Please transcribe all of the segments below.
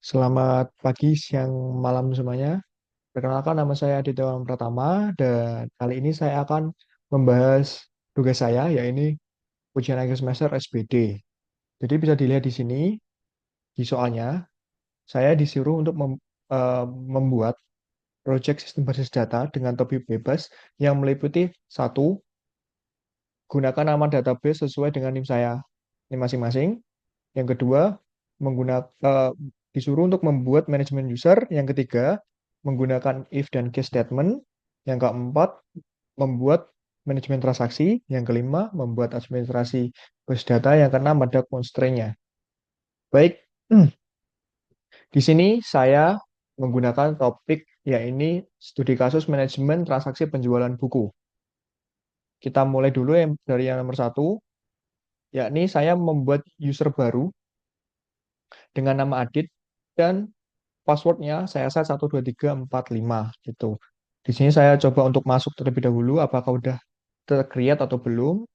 Selamat pagi, siang, malam semuanya. Perkenalkan nama saya Aditya Walang Pratama dan kali ini saya akan membahas tugas saya yaitu ujian akhir semester SBD. Jadi bisa dilihat di sini di soalnya saya disuruh untuk membuat project sistem basis data dengan topik bebas yang meliputi satu, gunakan nama database sesuai dengan NIM saya NIM masing-masing. Yang kedua, disuruh untuk membuat manajemen user. Yang ketiga, menggunakan if dan case statement. Yang keempat, membuat manajemen transaksi. Yang kelima, membuat administrasi base data. Yang keenam, ada constraint-nya. Baik, di sini saya menggunakan topik yaitu studi kasus manajemen transaksi penjualan buku. Kita mulai dulu dari yang nomor satu, yakni saya membuat user baru dengan nama Adit dan passwordnya saya set 12345 gitu. Di sini saya coba untuk masuk terlebih dahulu, apakah udah tercreate atau belum.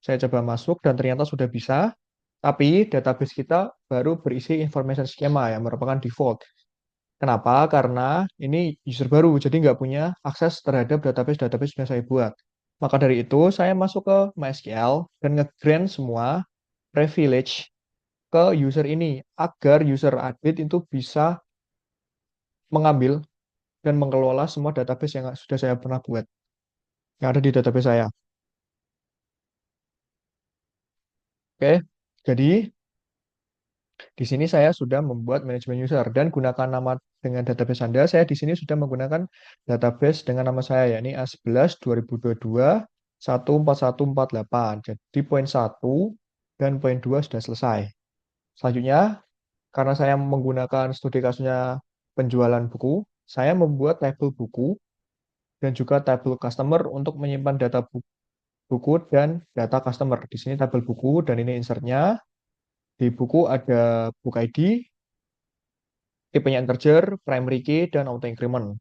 Saya coba masuk dan ternyata sudah bisa, tapi database kita baru berisi information schema yang merupakan default. Kenapa? Karena ini user baru, jadi nggak punya akses terhadap database-database yang saya buat. Maka dari itu, saya masuk ke MySQL dan nge-grant semua privilege ke user ini, agar user admin itu bisa mengambil dan mengelola semua database yang sudah saya pernah buat, yang ada di database saya. Oke, jadi di sini saya sudah membuat manajemen user dan gunakan nama dengan database Anda. Saya di sini sudah menggunakan database dengan nama saya, yakni A11 2022 14148. Jadi poin 1 dan poin 2 sudah selesai. Selanjutnya, karena saya menggunakan studi kasusnya penjualan buku, saya membuat tabel buku dan juga tabel customer untuk menyimpan data buku dan data customer. Di sini tabel buku dan ini insertnya. Di buku ada book ID, tipenya integer, primary key, dan auto increment.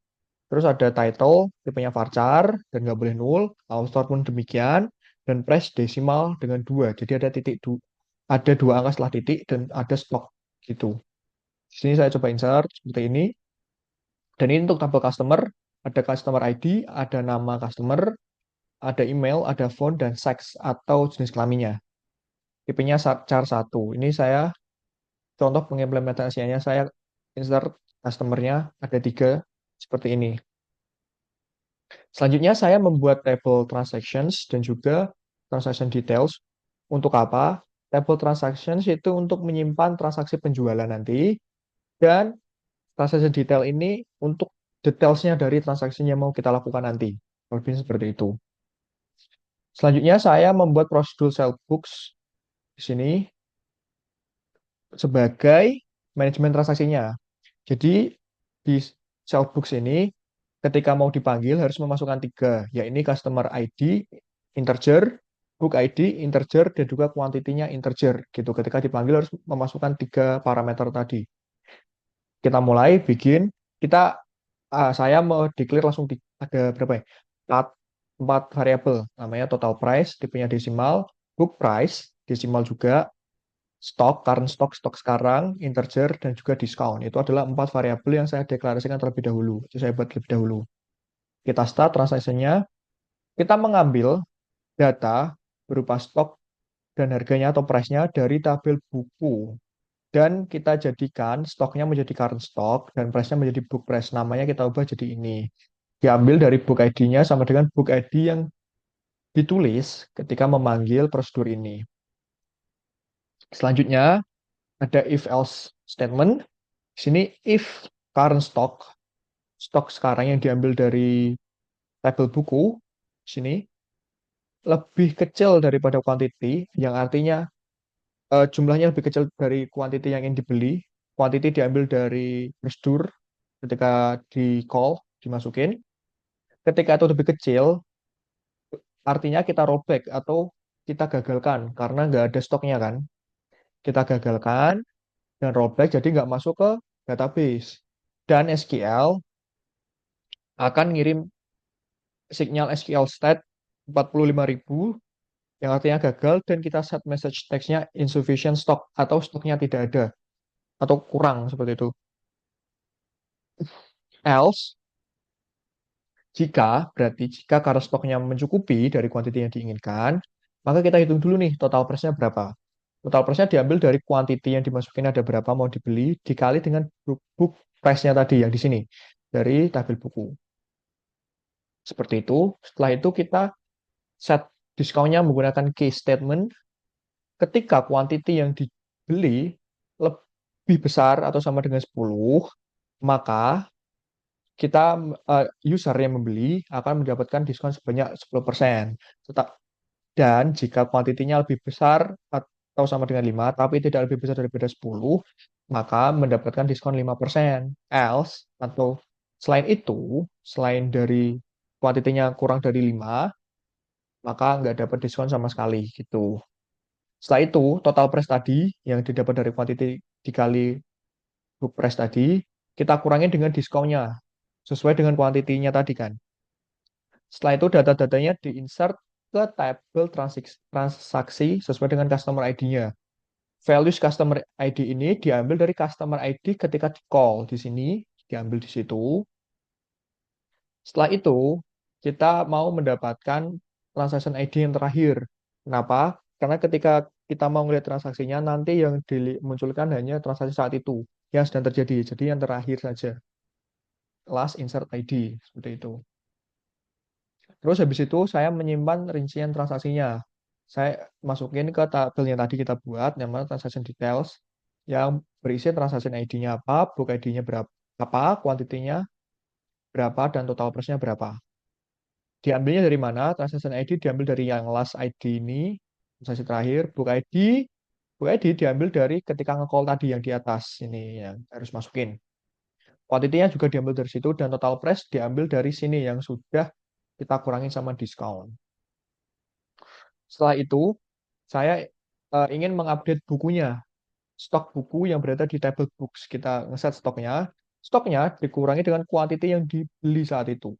Terus ada title, tipenya varchar, dan nggak boleh null. Author pun demikian. Dan price desimal dengan 2. Jadi ada ada dua angka setelah titik dan ada stok gitu. Di sini saya coba insert seperti ini. Dan ini untuk tabel customer, ada customer ID, ada nama customer, ada email, ada phone, dan sex atau jenis kelaminnya. Tipenya char 1. Ini saya contoh pengimplementasiannya, saya insert customer-nya ada 3 seperti ini. Selanjutnya saya membuat table transactions dan juga transaction details. Untuk apa? Table transactions itu untuk menyimpan transaksi penjualan nanti, dan transaction detail ini untuk detailsnya dari transaksi yang mau kita lakukan nanti. Lebih seperti itu. Selanjutnya saya membuat prosedur sell books di sini sebagai manajemen transaksinya. Jadi di Shellbooks ini ketika mau dipanggil harus memasukkan 3, yaitu customer ID, integer, book ID, integer, dan juga kuantitinya integer. Gitu. Ketika dipanggil harus memasukkan 3 parameter tadi. Kita mulai bikin, saya mau declare langsung ada berapa ya? 4 variabel, namanya total price, tipenya desimal, book price, desimal juga, stok, current stock, stok sekarang, integer, dan juga discount. Itu adalah 4 variabel yang saya deklarasikan terlebih dahulu. Itu saya buat terlebih dahulu. Kita start transaksinya, kita mengambil data berupa stok dan harganya atau price-nya dari tabel buku. Dan kita jadikan stoknya menjadi current stock dan price-nya menjadi book price. Namanya kita ubah jadi ini. Diambil dari book ID-nya sama dengan book ID yang ditulis ketika memanggil prosedur ini. Selanjutnya, ada if else statement. Di sini if current stock, stok sekarang yang diambil dari tabel buku, di sini lebih kecil daripada quantity, yang artinya jumlahnya lebih kecil dari quantity yang ingin dibeli. Quantity diambil dari prosedur ketika di call, dimasukin. Ketika itu lebih kecil, artinya kita rollback atau kita gagalkan karena nggak ada stoknya kan. Kita gagalkan dan rollback jadi nggak masuk ke database. Dan SQL akan ngirim sinyal SQL state 45.000 yang artinya gagal dan kita set message text-nya insufficient stock atau stoknya tidak ada. atau kurang seperti itu. Else, berarti jika karena stoknya mencukupi dari kuantiti yang diinginkan, maka kita hitung dulu nih total price-nya berapa. Total price-nya diambil dari kuantiti yang dimasukin ada berapa mau dibeli, dikali dengan book price-nya tadi yang di sini, dari tabel buku. Seperti itu. Setelah itu kita set diskonnya menggunakan case statement. Ketika kuantiti yang dibeli lebih besar atau sama dengan 10, maka kita user yang membeli akan mendapatkan diskon sebanyak 10%. Dan jika kuantitinya lebih besar atau sama dengan 5, tapi tidak lebih besar daripada 10, maka mendapatkan diskon 5%. Else, atau selain itu, selain dari kuantitinya kurang dari 5, maka nggak dapat diskon sama sekali gitu. Setelah itu, total price tadi yang didapat dari kuantiti dikali book price tadi, kita kurangi dengan diskonnya, sesuai dengan kuantitinya tadi kan. Setelah itu, data-datanya diinsert ke tabel transaksi sesuai dengan customer ID-nya. Values customer ID ini diambil dari customer ID ketika di call. Di sini, diambil di situ. Setelah itu, kita mau mendapatkan transaction ID yang terakhir. Kenapa? Karena ketika kita mau melihat transaksinya, nanti yang dimunculkan hanya transaksi saat itu yang sedang terjadi. Jadi yang terakhir saja. Last insert ID, seperti itu. Terus habis itu saya menyimpan rincian transaksinya. Saya masukin ke tabel yang tadi kita buat, namanya transaction details, yang berisi transaction ID-nya apa, book ID-nya berapa, apa, kuantitinya berapa, dan total price-nya berapa. Diambilnya dari mana? Transaction ID diambil dari yang last ID ini, transaksi terakhir. Book ID diambil dari ketika nge-call tadi yang di atas ini yang harus masukin. Kuantitinya juga diambil dari situ dan total price diambil dari sini yang sudah kita kurangin sama diskon. Setelah itu, saya ingin mengupdate bukunya, stok buku yang berada di table books. Kita ngeset stoknya. Stoknya dikurangi dengan kuantiti yang dibeli saat itu.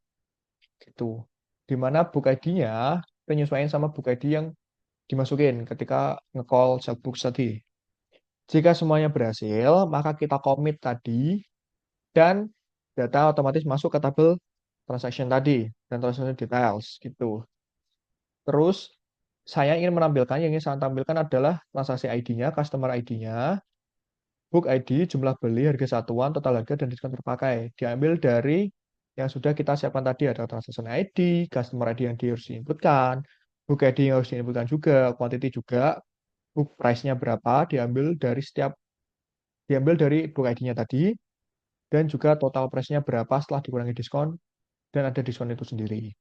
Gitu. Di mana book ID-nya penyesuaian sama book ID yang dimasukin ketika nge-call sell books tadi. Jika semuanya berhasil, maka kita commit tadi dan data otomatis masuk ke tabel transaction tadi dan transaction details gitu. Terus saya ingin menampilkan, yang ingin saya tampilkan adalah transaksi ID-nya, customer ID-nya, book ID, jumlah beli, harga satuan, total harga, dan diskon terpakai. Diambil dari yang sudah kita siapkan tadi, ada transaction ID, customer ID yang harus diinputkan, book ID yang harus diinputkan juga, quantity juga, book price-nya berapa, diambil dari book ID-nya tadi, dan juga total price-nya berapa setelah dikurangi diskon, dan ada diskon itu sendiri.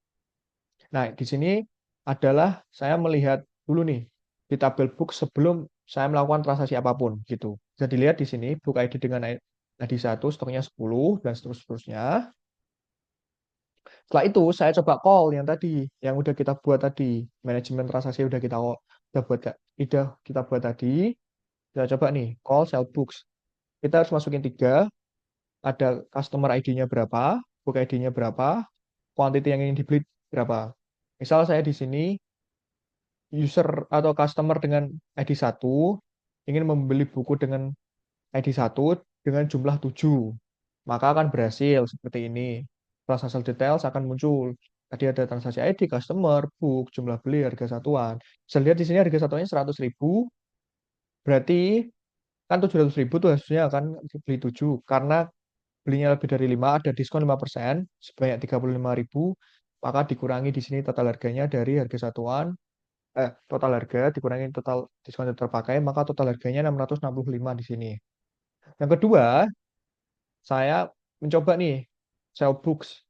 Nah, di sini adalah saya melihat dulu nih di tabel book sebelum saya melakukan transaksi apapun gitu. Bisa dilihat di sini book ID dengan ID 1 stoknya 10 dan seterusnya. Setelah itu saya coba call yang tadi yang udah kita buat tadi, manajemen transaksi udah kita buat tadi. Kita coba nih call sell books. Kita harus masukin tiga, ada customer ID-nya berapa, book ID-nya berapa, quantity yang ingin dibeli berapa. Misal saya di sini user atau customer dengan ID 1 ingin membeli buku dengan ID 1 dengan jumlah 7, maka akan berhasil seperti ini. Transaksi details akan muncul. Tadi ada transaksi ID, customer, book, jumlah beli, harga satuan. Bisa lihat di sini harga satuannya 100.000, berarti kan 700.000 tuh harusnya akan beli 7. Karena belinya lebih dari 5, ada diskon 5%, sebanyak 35.000, maka dikurangi di sini total harganya dari harga satuan total harga dikurangi total diskon yang terpakai, maka total harganya 665 di sini. Yang kedua, saya mencoba nih sell books.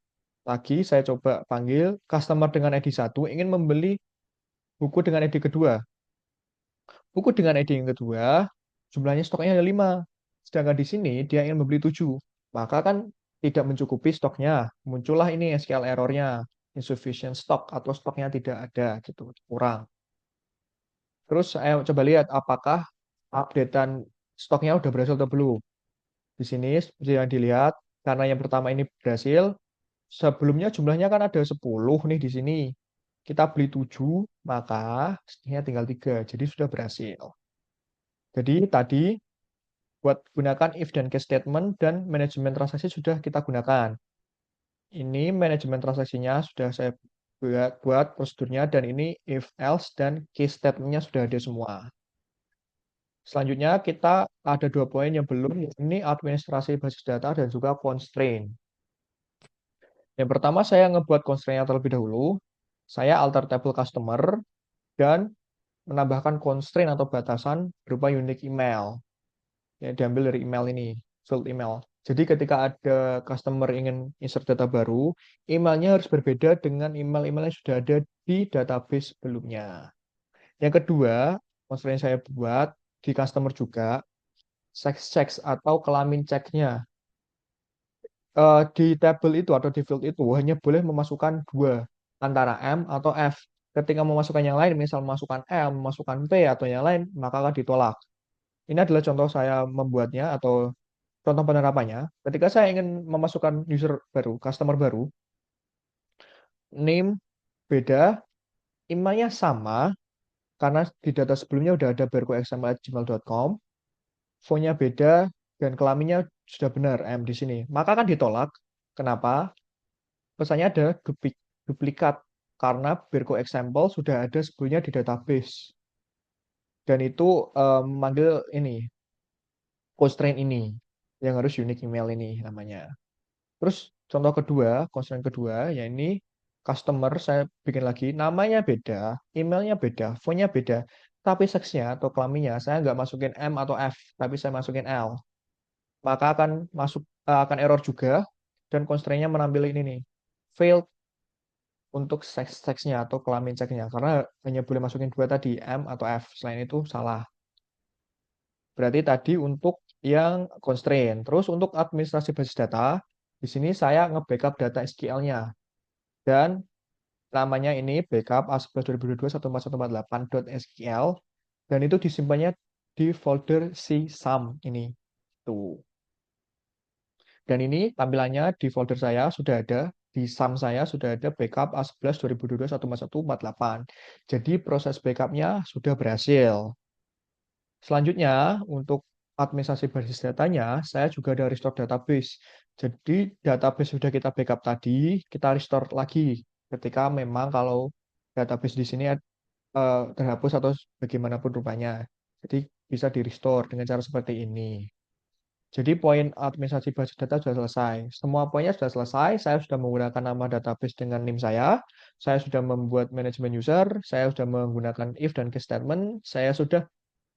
Lagi saya coba panggil customer dengan ID 1 ingin membeli buku dengan ID kedua. Buku dengan ID yang kedua, jumlahnya stoknya ada 5. Sedangkan di sini dia ingin membeli 7. Maka kan tidak mencukupi stoknya. Muncullah ini SQL error-nya, insufficient stock atau stoknya tidak ada gitu, kurang. Terus saya coba lihat apakah updatean stoknya udah berhasil atau belum. Di sini seperti yang dilihat, karena yang pertama ini berhasil, sebelumnya jumlahnya kan ada 10 nih di sini. Kita beli 7, maka stoknya tinggal 3. Jadi sudah berhasil. Jadi tadi Buat gunakan if dan case statement dan manajemen transaksi sudah kita gunakan. Ini manajemen transaksinya sudah saya buat prosedurnya dan ini if else dan case statementnya sudah ada semua. Selanjutnya kita ada 2 poin yang belum, ini administrasi basis data dan juga constraint. Yang pertama saya ngebuat constraint-nya terlebih dahulu. Saya alter table customer dan menambahkan constraint atau batasan berupa unique email. Ya, diambil dari email ini, field email. Jadi ketika ada customer ingin insert data baru, emailnya harus berbeda dengan email-email yang sudah ada di database sebelumnya. Yang kedua, constraint saya buat di customer juga, sex checks atau kelamin ceknya. Di tabel itu atau di field itu hanya boleh memasukkan dua, antara M atau F. Ketika memasukkan yang lain, misal memasukkan M, memasukkan P atau yang lain, maka akan ditolak. Ini adalah contoh saya membuatnya atau contoh penerapannya. Ketika saya ingin memasukkan user baru, customer baru, name beda, emailnya sama, karena di data sebelumnya udah ada berkoxml@gmail.com, fontnya beda, dan kelaminnya sudah benar, M di sini. Maka akan ditolak. Kenapa? Pesannya ada duplikat, karena Berko example sudah ada sebelumnya di database. Dan itu memanggil ini, constraint ini, yang harus unique email ini namanya. Terus contoh kedua, constraint kedua, ya ini customer saya bikin lagi, namanya beda, emailnya beda, fontnya beda, tapi seksnya atau kelaminnya saya nggak masukin M atau F, tapi saya masukin L. Maka akan error juga, dan constraint-nya menampil ini nih, failed untuk seksnya atau kelamin ceknya, karena hanya boleh masukin dua tadi, M atau F. Selain itu salah. Berarti tadi untuk yang constraint. Terus untuk administrasi basis data, di sini saya nge-backup data SQL-nya. Dan namanya ini backup A11.2022.14148.SQL. Dan itu disimpannya di folder csum ini. Tuh. Dan ini tampilannya di folder saya sudah ada, di SAM saya sudah ada backup A11.2022.14148. Jadi proses backupnya sudah berhasil. Selanjutnya, untuk administrasi basis datanya, saya juga ada restore database. Jadi, database sudah kita backup tadi, kita restore lagi ketika memang kalau database di sini terhapus atau bagaimanapun rupanya. Jadi, bisa di-restore dengan cara seperti ini. Jadi, poin administrasi basis data sudah selesai. Semua poinnya sudah selesai. Saya sudah menggunakan nama database dengan NIM saya. Saya sudah membuat manajemen user. Saya sudah menggunakan if dan case statement. Saya sudah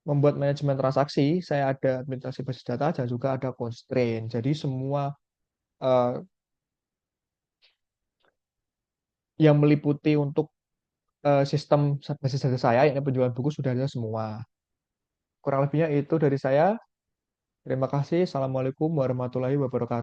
membuat manajemen transaksi, saya ada administrasi basis data dan juga ada constraint. Jadi semua uh, yang meliputi untuk sistem basis data saya, yakni penjualan buku sudah ada semua. Kurang lebihnya itu dari saya. Terima kasih. Assalamualaikum warahmatullahi wabarakatuh.